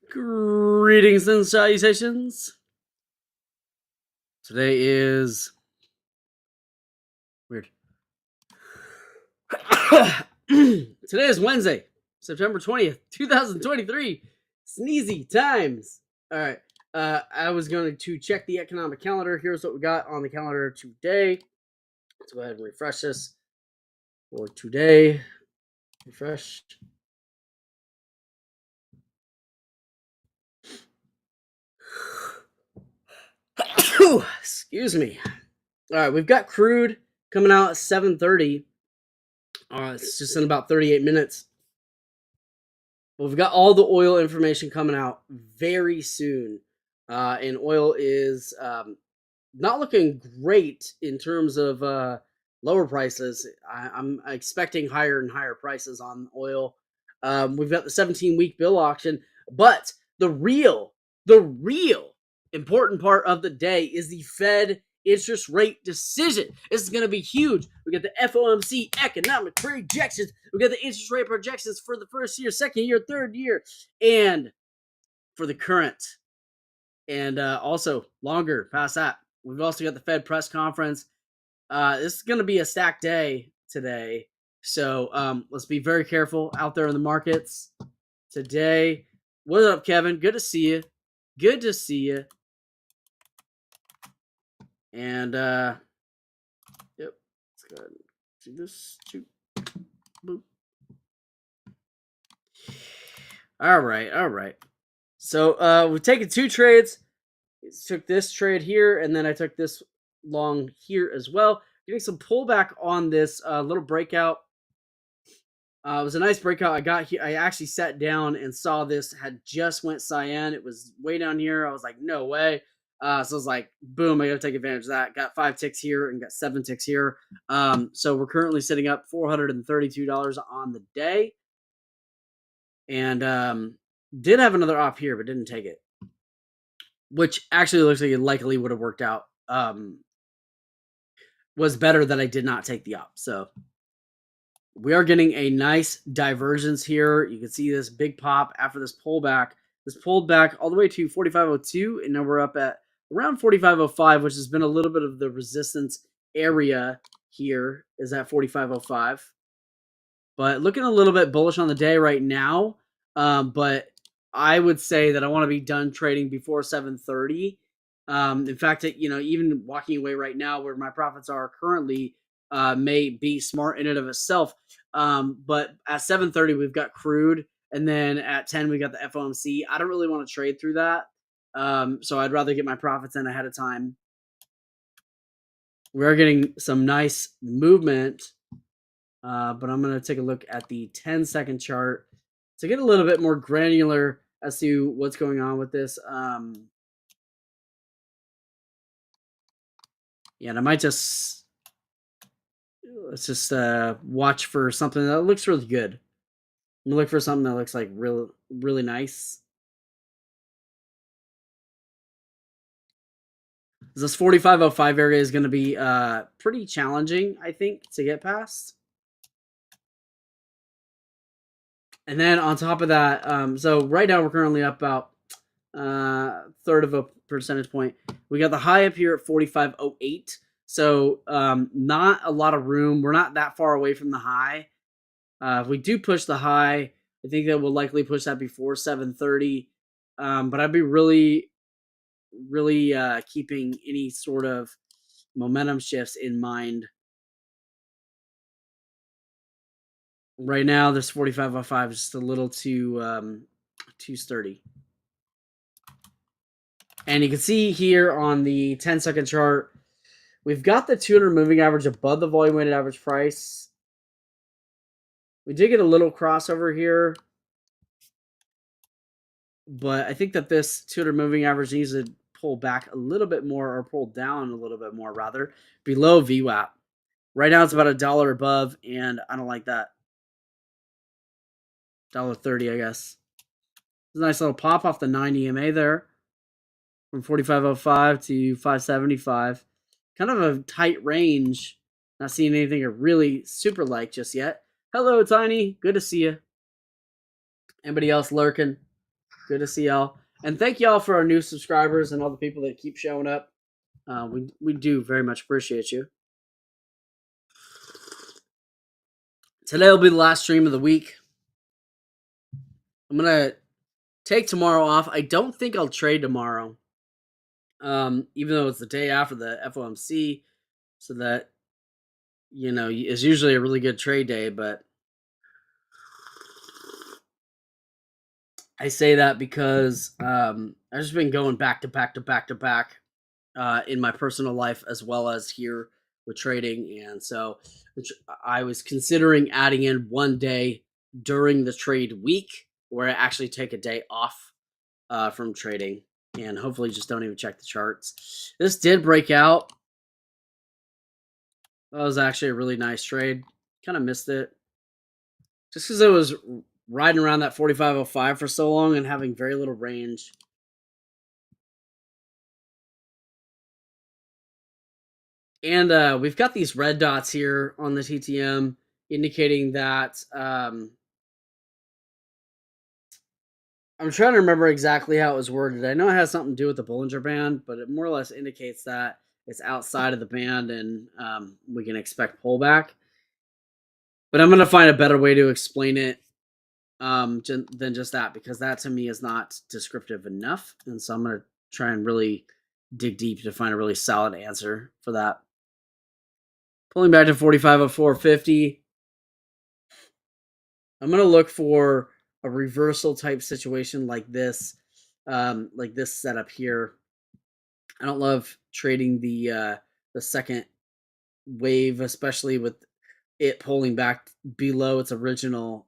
Greetings and salutations. Today is weird. Today is Wednesday, September 20th, 2023. Sneezy times. All right. I was going to check the economic calendar. Here's what we got on the calendar today. Let's go ahead and refresh this for today. Refresh. Excuse me. All right, we've got crude coming out at 7:30. It's just in about 38 minutes. Well, we've got all the oil information coming out very soon. And oil is not looking great in terms of lower prices. I'm expecting higher and higher prices on oil. We've got the 17-week bill auction, but the real important part of the day is the Fed interest rate decision. This is going to be huge. We got the FOMC economic projections. We got the interest rate projections for the first year, second year, third year, and for the current, and also longer past that. We've also got the Fed press conference. This is going to be a stacked day today, so let's be very careful out there in the markets today. What's up, Kevin? Good to see you. Good to see you. And yep, let's go ahead and do this too. Boop. All right. So we've taken two trades. Took this trade here, and then I took this long here as well. Getting some pullback on this little breakout. It was a nice breakout. I got here. I actually sat down and saw this had just went cyan. It was way down here. I was like, no way. So I was like, boom, I got to take advantage of that. Got 5 ticks here and got 7 ticks here. So we're currently sitting up $432 on the day. And did have another op here, but didn't take it. Which actually looks like it likely would have worked out. Was better that I did not take the op. So we are getting a nice divergence here. You can see this big pop after this pullback. This pulled back all the way to 45.02, and now we're up at around 45.05, which has been a little bit of the resistance area here, is at 45.05. But looking a little bit bullish on the day right now. But I would say that I want to be done trading before 7:30. In fact, even walking away right now where my profits are currently may be smart in and of itself. But at 7:30, we've got crude. And then at 10, we got the FOMC. I don't really want to trade through that. So I'd rather get my profits in ahead of time. We are getting some nice movement. But I'm going to take a look at the 10-second chart to get a little bit more granular as to what's going on with this. Yeah, and I might let's just watch for something that looks really good. I'm gonna look for something that looks like really nice. This 45.05 area is going to be pretty challenging, I think, to get past. And then on top of that, so right now we're currently up about third of a percentage point. We got the high up here at 45.08. So not a lot of room. We're not that far away from the high. If we do push the high, I think that we'll likely push that before 7:30. But I'd be really keeping any sort of momentum shifts in mind. Right now, this 45.05 is just a little too sturdy. And you can see here on the 10-second chart, we've got the 200 moving average above the volume weighted average price. We did get a little crossover here, but I think that this 200 moving average needs to pull back a little bit more, or pull down a little bit more, rather, below VWAP. Right now, it's about $1 above, and I don't like that. $1.30, I guess. It's a nice little pop off the 9 EMA there. From 45.05 to 575. Kind of a tight range. Not seeing anything I really super like just yet. Hello, Tiny. Good to see you. Anybody else lurking? Good to see y'all. And thank y'all for our new subscribers and all the people that keep showing up. We do very much appreciate you. Today will be the last stream of the week. I'm gonna take tomorrow off. I don't think I'll trade tomorrow. Even though it's the day after the FOMC, so that is usually a really good trade day, but I say that because I've just been going back to back to back to back in my personal life as well as here with trading, and so I was considering adding in one day during the trade week where I actually take a day off from trading and hopefully just don't even check the charts. This did break out. That was actually a really nice trade. Kind of missed it just because it was riding around that 45.05 for so long and having very little range. And we've got these red dots here on the TTM indicating that I'm trying to remember exactly how it was worded. I know it has something to do with the Bollinger Band, but it more or less indicates that it's outside of the band and we can expect pullback. But I'm going to find a better way to explain it than just that, because that to me is not descriptive enough. And so I'm going to try and really dig deep to find a really solid answer for that. Pulling back to 45.0450. I'm going to look for a reversal type situation like this setup here. I don't love trading the second wave, especially with it pulling back below its original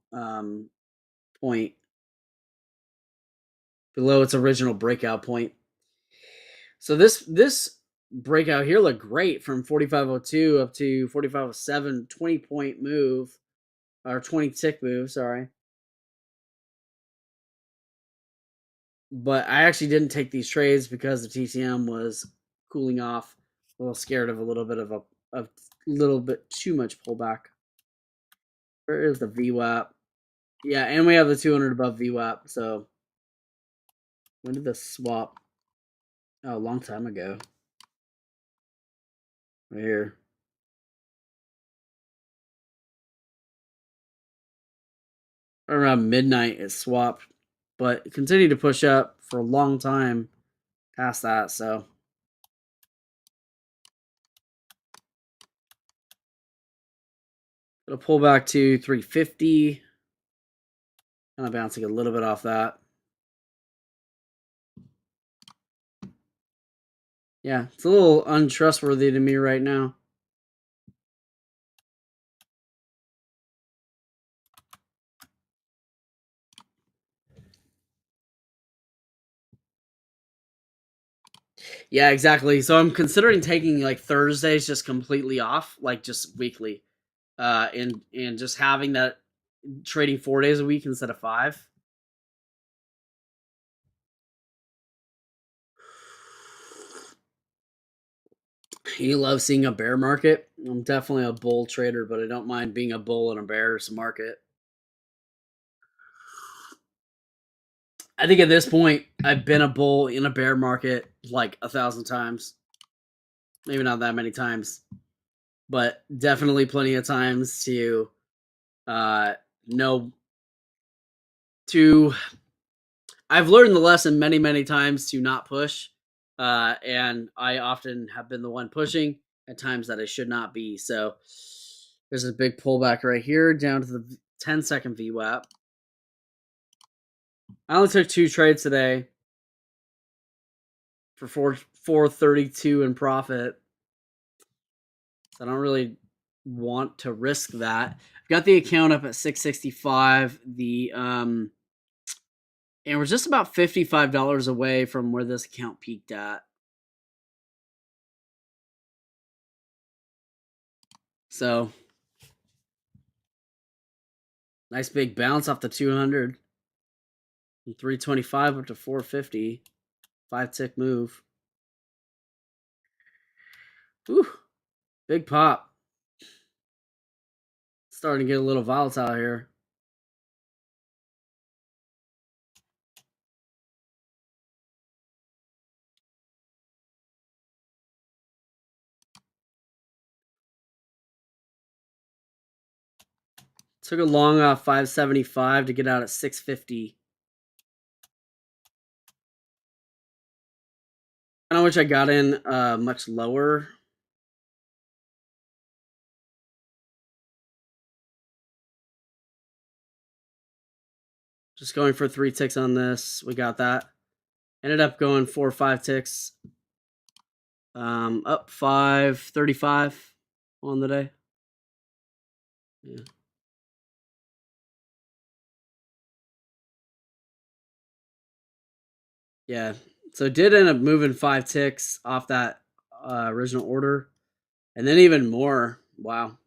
point, below its original breakout point. So this breakout here looked great from 45.02 up to 45.07, 20-point move, or 20 tick move, sorry. But I actually didn't take these trades because the TTM was cooling off, a little scared of a little bit too much pullback. Where is the VWAP? Yeah, and we have the 200 above VWAP. So when did this swap? Oh, a long time ago. Right here. Around midnight it swapped, but it continued to push up for a long time past that. So it'll pull back to 350. Kind of bouncing a little bit off that. Yeah, it's a little untrustworthy to me right now. Yeah, exactly. So I'm considering taking like Thursdays just completely off, like just weekly, and just having that trading 4 days a week instead of 5. You love seeing a bear market. I'm definitely a bull trader, but I don't mind being a bull in a bear's market. I think at this point, I've been a bull in a bear market like 1,000 times. Maybe not that many times, but definitely plenty of times to know to. I've learned the lesson many, many times to not push, and I often have been the one pushing at times that I should not be. So there's a big pullback right here down to the 10-second VWAP. I only took 2 trades today for 432 in profit. So I don't really want to risk that. I've got the account up at 665. And we're just about $55 away from where this account peaked at. So nice big bounce off the 200. From 325 up to 450. 5-tick move. Whew. Big pop. Starting to get a little volatile here. Took a long off 575 to get out at 650. I wish I got in much lower. Just going for 3 ticks on this. We got that. Ended up going 4 or 5 ticks. Up 535 on the day. Yeah. Yeah. So it did end up moving 5 ticks off that original order. And then even more. Wow.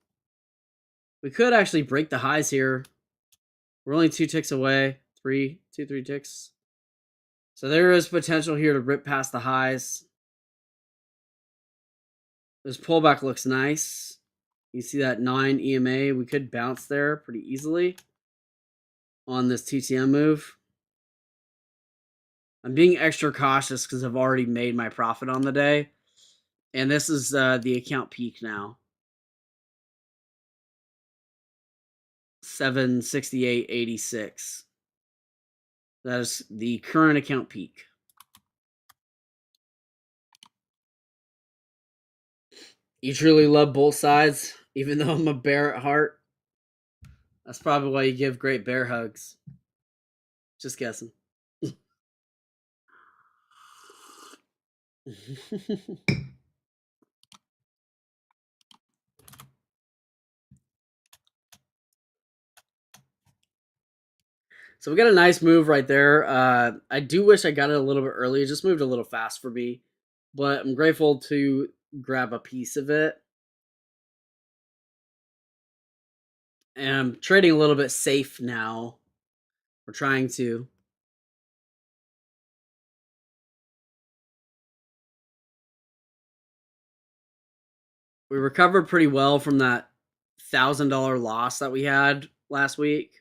We could actually break the highs here. We're only 2 ticks away. 3 ticks. So there is potential here to rip past the highs. This pullback looks nice. You see that 9 EMA. We could bounce there pretty easily on this TTM move. I'm being extra cautious because I've already made my profit on the day. And this is the account peak now. 768.86. That is the current account peak. You truly love both sides, even though I'm a bear at heart. That's probably why you give great bear hugs. Just guessing. So we got a nice move right there. I do wish I got it a little bit early. It just moved a little fast for me. But I'm grateful to grab a piece of it. And I'm trading a little bit safe now. We're trying to. We recovered pretty well from that $1,000 loss that we had last week.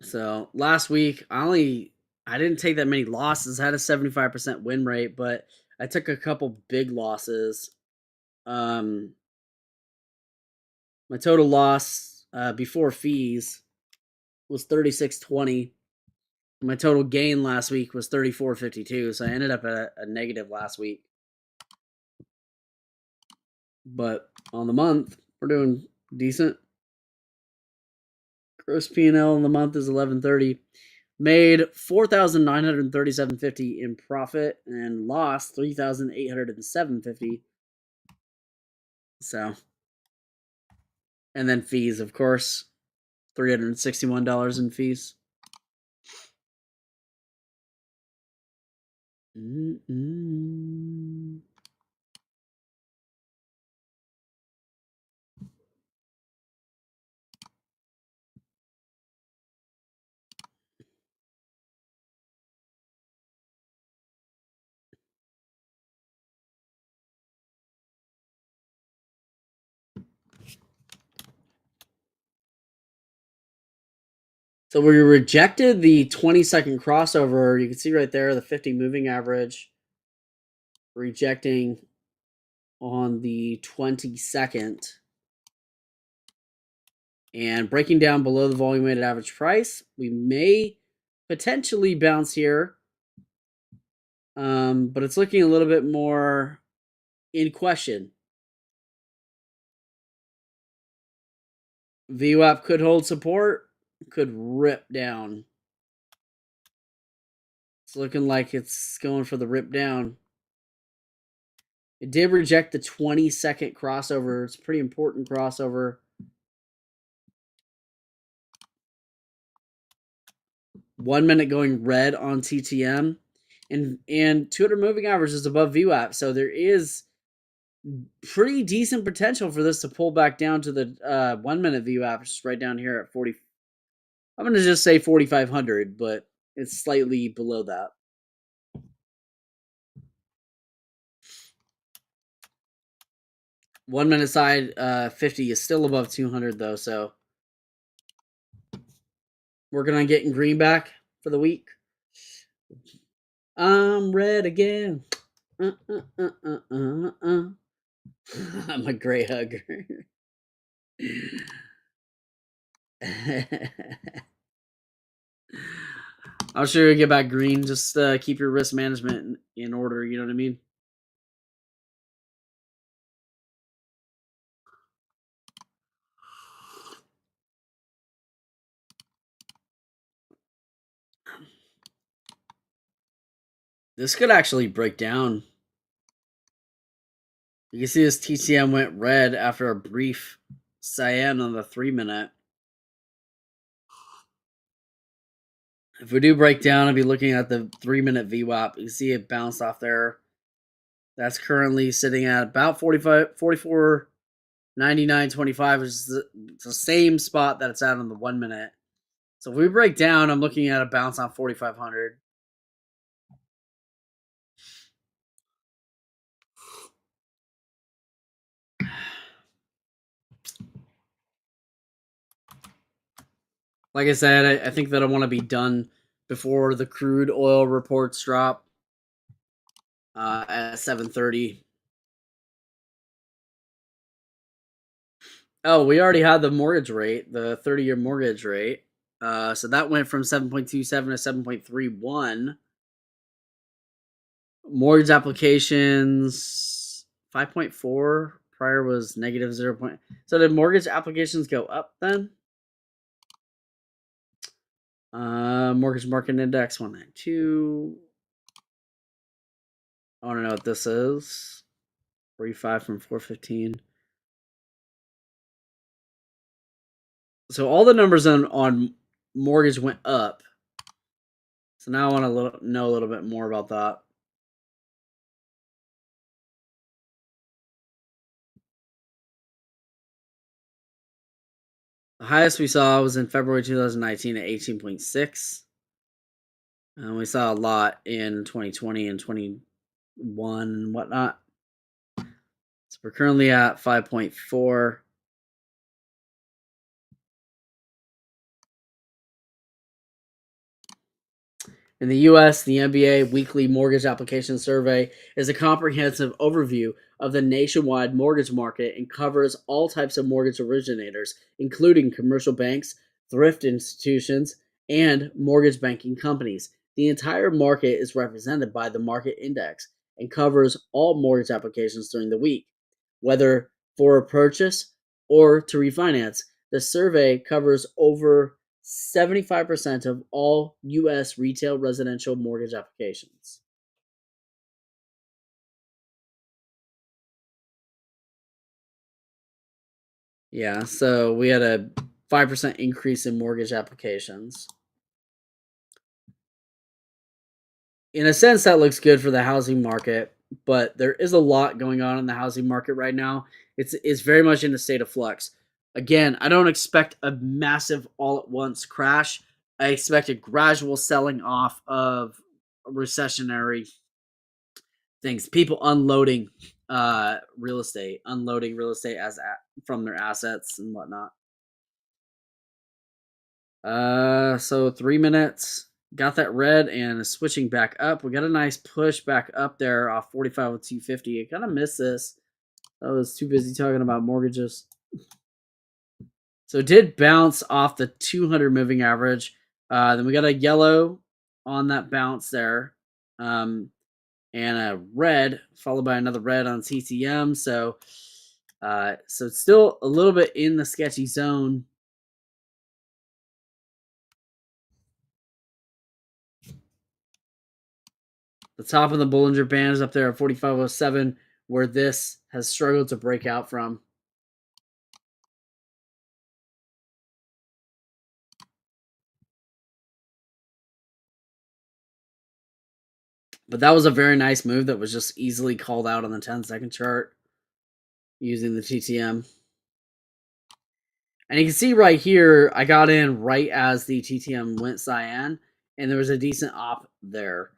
So last week, I didn't take that many losses. I had a 75% win rate, but I took a couple big losses. My total loss before fees was 36.20. My total gain last week was 34.52. So I ended up at a negative last week. But on the month, we're doing decent. Gross P&L in the month is 1130. Made 4,937.50 in profit and lost 3,807.50. So, and then fees, of course, $361 in fees. Mm-mm. So we rejected the 20-second crossover. You can see right there the 50 moving average rejecting on the 22nd. And breaking down below the volume weighted average price, we may potentially bounce here. But it's looking a little bit more in question. VWAP could hold support, could rip down. It's looking like it's going for the rip down. It did reject the 20-second crossover. It's a pretty important crossover. 1 minute going red on TTM. And 200 moving average is above VWAP. So there is pretty decent potential for this to pull back down to the 1 minute VWAP, which is right down here at 40. I'm going to just say 4,500, but it's slightly below that. One minute side 50 is still above 200 though, so working on getting green back for the week. I'm red again. I'm a great hugger. I'm sure you get back green. Just keep your risk management in order. You know what I mean? This could actually break down. You can see this TCM went red after a brief cyan on the 3 minute. If we do break down, I'll be looking at the 3 minute VWAP. You can see it bounced off there. That's currently sitting at about 45, 44, 99.25, which is the same spot that it's at on the 1 minute. So if we break down, I'm looking at a bounce on 4,500. Like I said, I think that I want to be done before the crude oil reports drop at 7:30. Oh, we already had the mortgage rate, the 30-year mortgage rate. So that went from 7.27 to 7.31. Mortgage applications 5.4. Prior was negative 0. So did mortgage applications go up then? Mortgage market index 192. I want to know what this is. 45 from 415. So all the numbers on mortgage went up. So now I want to know a little bit more about that. The highest we saw was in February 2019 at 18.6. And we saw a lot in 2020 and 21 and whatnot. So we're currently at 5.4. In the US, the MBA Weekly Mortgage Application Survey is a comprehensive overview of the nationwide mortgage market and covers all types of mortgage originators, including commercial banks, thrift institutions, and mortgage banking companies. The entire market is represented by the market index and covers all mortgage applications during the week, whether for a purchase or to refinance. The survey covers over 75% of all U.S. retail residential mortgage applications. Yeah, so we had a 5% increase in mortgage applications. In a sense, that looks good for the housing market, but there is a lot going on in the housing market right now. It's very much in a state of flux. Again, I don't expect a massive all at once crash. I expect a gradual selling off of recessionary things. People unloading real estate from their assets and whatnot. So 3 minutes, got that red and is switching back up. We got a nice push back up there off 45 with 250. I kind of missed this. I was too busy talking about mortgages. So it did bounce off the 200 moving average. Then we got a yellow on that bounce there. And a red followed by another red on TTM. So it's still a little bit in the sketchy zone. The top of the Bollinger Band is up there at 4507, where this has struggled to break out from. But that was a very nice move that was just easily called out on the 10-second chart using the TTM. And you can see right here, I got in right as the TTM went cyan, and there was a decent op there.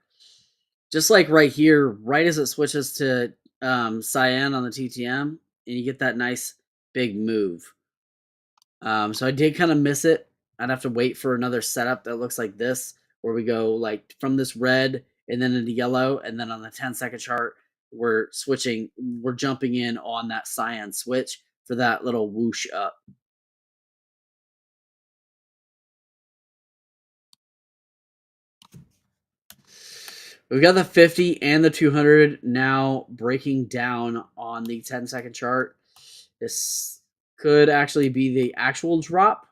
Just like right here, right as it switches to cyan on the TTM, and you get that nice big move. So I did kind of miss it. I'd have to wait for another setup that looks like this, where we go like from this red and then into yellow, and then on the 10-second chart, we're jumping in on that cyan switch for that little whoosh up. We've got the 50 and the 200 now breaking down on the 10-second chart. This could actually be the actual drop.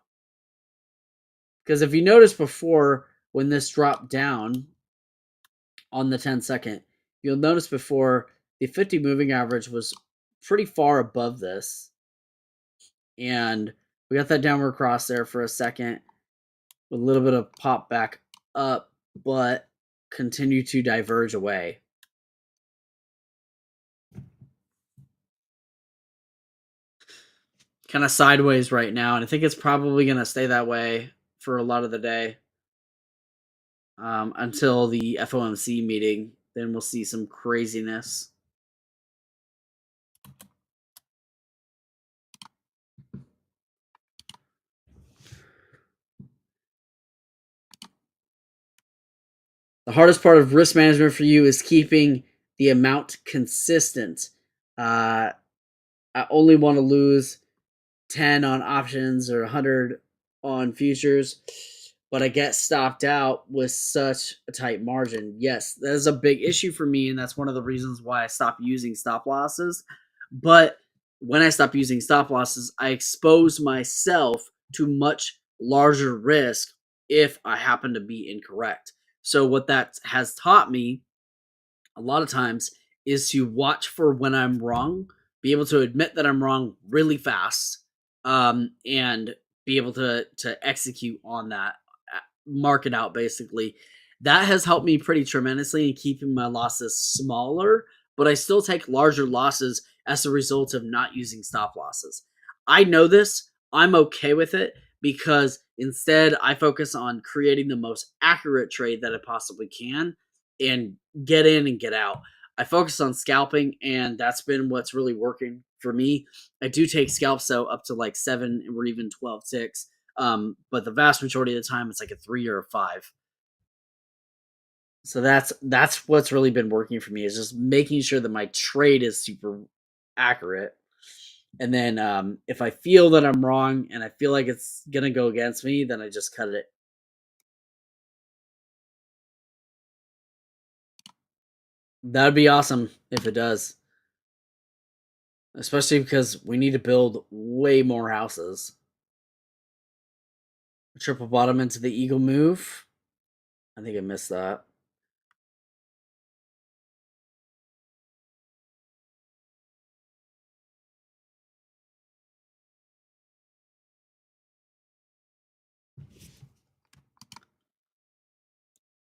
Because if you notice before, when this dropped down on the 10-second, you'll notice before the 50 moving average was pretty far above this. And we got that downward cross there for a second, with a little bit of pop back up, but continue to diverge away. Kind of sideways right now, and I think it's probably going to stay that way for a lot of the day until the FOMC meeting. Then we'll see some craziness. The hardest part of risk management for you is keeping the amount consistent. I only want to lose 10 on options or 100 on futures, but I get stopped out with such a tight margin. Yes, that is a big issue for me, and that's one of the reasons why I stopped using stop losses. But when I stop using stop losses, I expose myself to much larger risk if I happen to be incorrect. So what that has taught me a lot of times is to watch for when I'm wrong, be able to admit that I'm wrong really fast, and be able to execute on that, mark it out basically. That has helped me pretty tremendously in keeping my losses smaller, but I still take larger losses as a result of not using stop losses. I know this. I'm okay with it because instead I focus on creating the most accurate trade that I possibly can and get in and get out. I focus on scalping, and that's been what's really working for me. I do take scalps so up to like 7 or even 12 ticks, but the vast majority of the time it's like a 3 or a 5. So that's what's really been working for me is just making sure that my trade is super accurate. And then if I feel that I'm wrong and I feel like it's gonna go against me, then I just cut it. That'd be awesome if it does, especially because we need to build way more houses. Triple bottom into the eagle move. I think I missed that.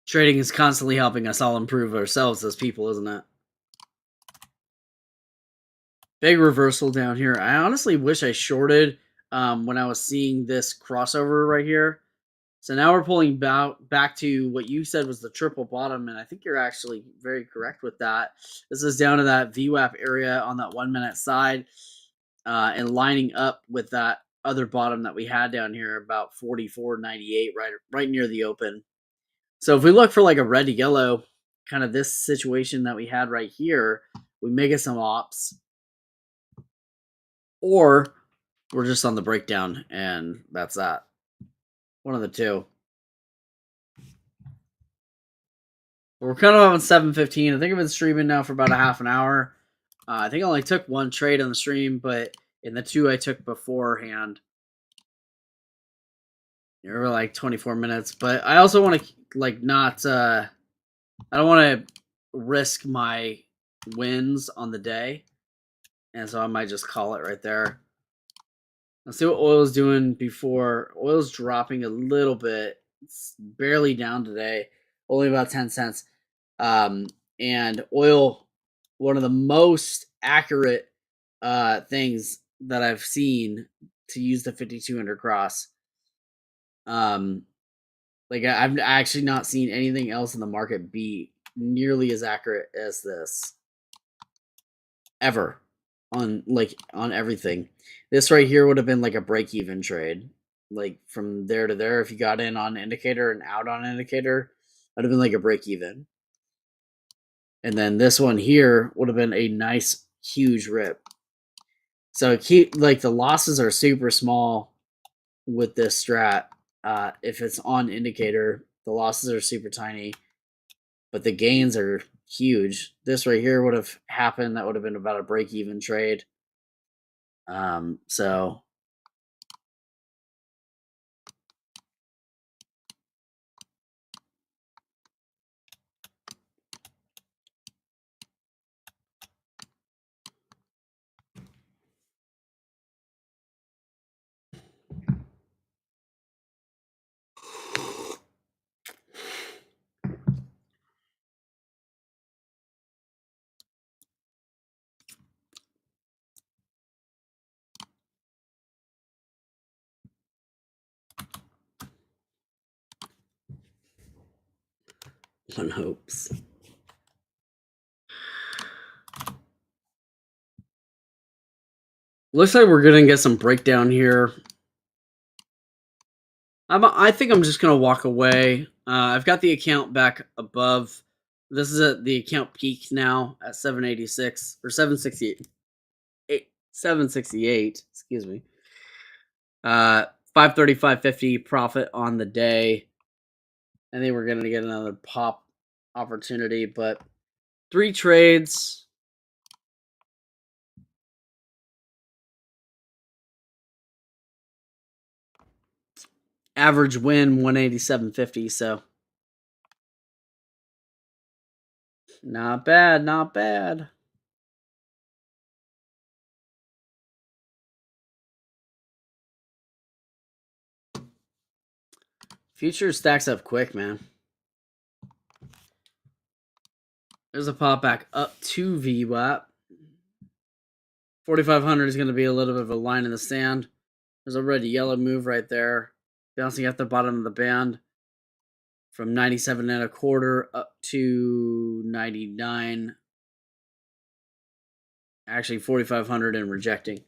Trading is constantly helping us all improve ourselves as people, isn't it? Big reversal down here. I honestly wish I shorted when I was seeing this crossover right here. So now we're pulling back to what you said was the triple bottom, and I think you're actually very correct with that. This is down to that VWAP area on that 1 minute side, and lining up with that other bottom that we had down here about 44.98, right near the open. So if we look for like a red to yellow, kind of this situation that we had right here, we may get some ops, or we're just on the breakdown, and that's that. One of the two. We're kind of on 7:15. I think I've been streaming now for about a half an hour. I think I only took one trade on the stream, but in the two I took beforehand, they were like 24 minutes. But I also want to like not. I don't want to risk my wins on the day, and so I might just call it right there. Let's see what oil's doing before. Oil's dropping a little bit. It's barely down today, only about 10 cents. And oil, one of the most accurate things that I've seen to use the 5200 cross. Like I've actually not seen anything else in the market be nearly as accurate as this ever on everything. This right here would have been like a break even trade. Like from there to there, if you got in on indicator and out on indicator, it would have been like a break even. And then this one here would have been a nice, huge rip. So keep like the losses are super small with this strat. If it's on indicator, the losses are super tiny, but the gains are huge. This right here would have happened. That would have been about a break even trade. So one hopes. Looks like we're gonna get some breakdown here. I think I'm just gonna walk away. I've got the account back above. This is at the account peak now at 786 or 768. 768. Excuse me. 535.50 profit on the day. I think we're gonna get another pop opportunity, but 3 trades. Average win 187.50. So not bad, not bad. Future stacks up quick, man. There's a pop back up to VWAP. 4,500 is going to be a little bit of a line in the sand. There's a red yellow move right there, bouncing at the bottom of the band from 97 and a quarter up to 99. Actually, 4,500 and rejecting.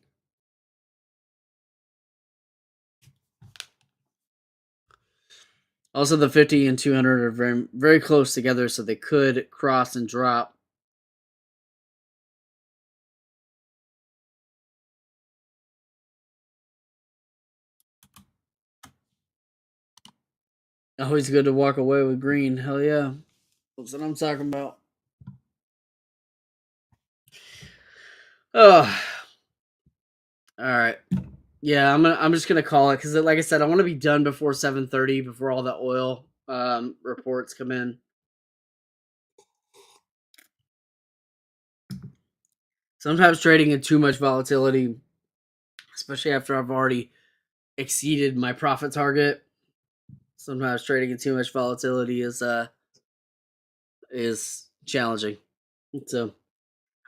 Also, the 50 and 200 are very, very close together, so they could cross and drop. Always good to walk away with green. Hell yeah. That's what I'm talking about. Oh. All right. Yeah, I'm just gonna call it because, like I said, I want to be done before 7:30, before all the oil reports come in. Sometimes trading in too much volatility, especially after I've already exceeded my profit target. Sometimes trading in too much volatility is challenging. So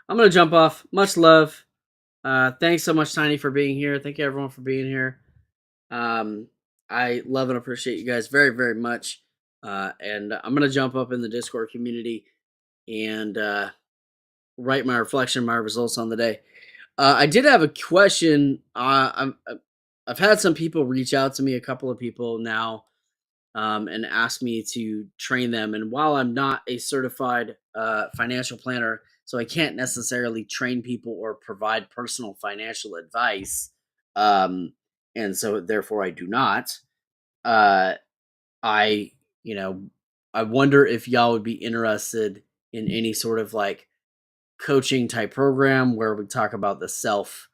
I'm gonna jump off. Much love. Thanks so much, Tiny, for being here. Thank you, everyone, for being here. I love and appreciate you guys very, very much. And I'm gonna jump up in the Discord community and write my reflection, my results on the day. I did have a question. I've had some people reach out to me, a couple of people now, and ask me to train them. And while I'm not a certified financial planner, so I can't necessarily train people or provide personal financial advice, and so therefore I do not. Uh, I, you know, I wonder if y'all would be interested in any sort of like coaching type program where we talk about the self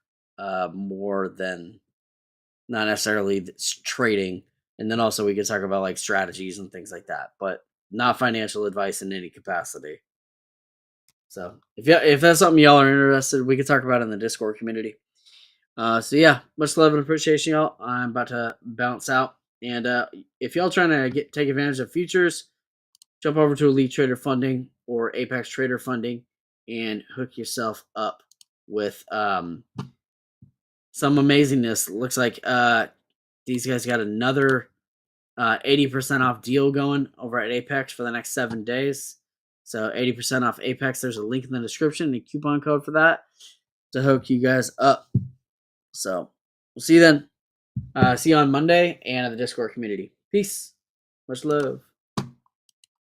more than not necessarily trading, and then also we could talk about like strategies and things like that, but not financial advice in any capacity. So if that's something y'all are interested, we could talk about it in the Discord community. So yeah, much love and appreciation, y'all. I'm about to bounce out, and if y'all trying to take advantage of futures, jump over to Elite Trader Funding or Apex Trader Funding and hook yourself up with some amazingness. Looks like these guys got another 80% off deal going over at Apex for the next 7 days. So 80% off Apex. There's a link in the description, a coupon code for that to hook you guys up. So we'll see you then. See you on Monday and in the Discord community. Peace. Much love.